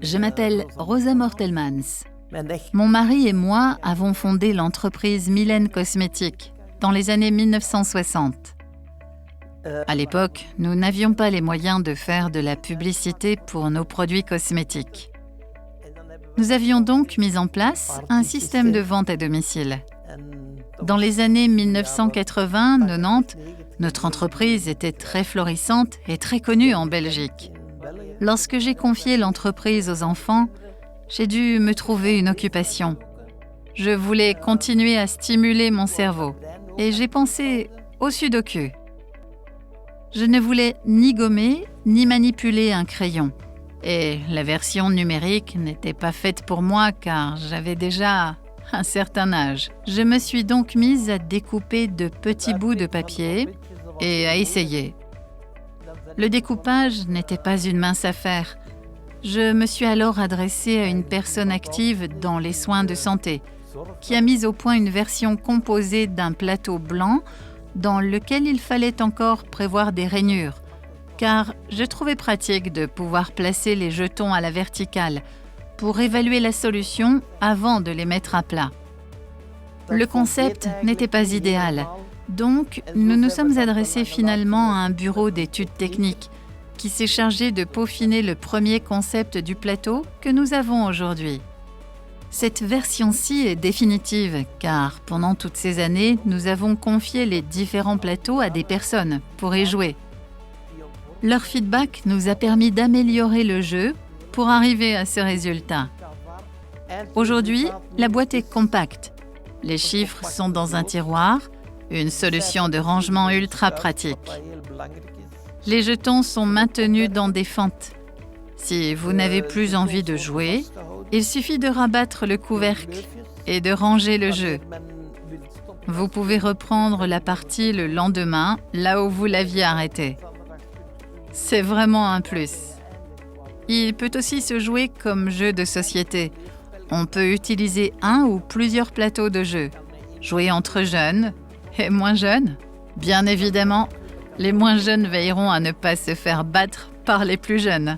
Je m'appelle Rosa Mortelmans. Mon mari et moi avons fondé l'entreprise Mylène Cosmétiques dans les années 1960. À l'époque, nous n'avions pas les moyens de faire de la publicité pour nos produits cosmétiques. Nous avions donc mis en place un système de vente à domicile. Dans les années 1980-90, notre entreprise était très florissante et très connue en Belgique. Lorsque j'ai confié l'entreprise aux enfants, j'ai dû me trouver une occupation. Je voulais continuer à stimuler mon cerveau et j'ai pensé au sudoku. Je ne voulais ni gommer ni manipuler un crayon. Et la version numérique n'était pas faite pour moi car j'avais déjà un certain âge. Je me suis donc mise à découper de petits bouts de papier et à essayer. Le découpage n'était pas une mince affaire. Je me suis alors adressée à une personne active dans les soins de santé qui a mis au point une version composée d'un plateau blanc dans lequel il fallait encore prévoir des rainures, car je trouvais pratique de pouvoir placer les jetons à la verticale pour évaluer la solution avant de les mettre à plat. Le concept n'était pas idéal, donc nous nous sommes adressés finalement à un bureau d'études techniques qui s'est chargé de peaufiner le premier concept du plateau que nous avons aujourd'hui. Cette version-ci est définitive car pendant toutes ces années, nous avons confié les différents plateaux à des personnes pour y jouer. Leur feedback nous a permis d'améliorer le jeu pour arriver à ce résultat. Aujourd'hui, la boîte est compacte. Les chiffres sont dans un tiroir, une solution de rangement ultra pratique. Les jetons sont maintenus dans des fentes. Si vous n'avez plus envie de jouer, il suffit de rabattre le couvercle et de ranger le jeu. Vous pouvez reprendre la partie le lendemain, là où vous l'aviez arrêté. C'est vraiment un plus. Il peut aussi se jouer comme jeu de société. On peut utiliser un ou plusieurs plateaux de jeu. Jouer entre jeunes et moins jeunes. Bien évidemment, les moins jeunes veilleront à ne pas se faire battre par les plus jeunes.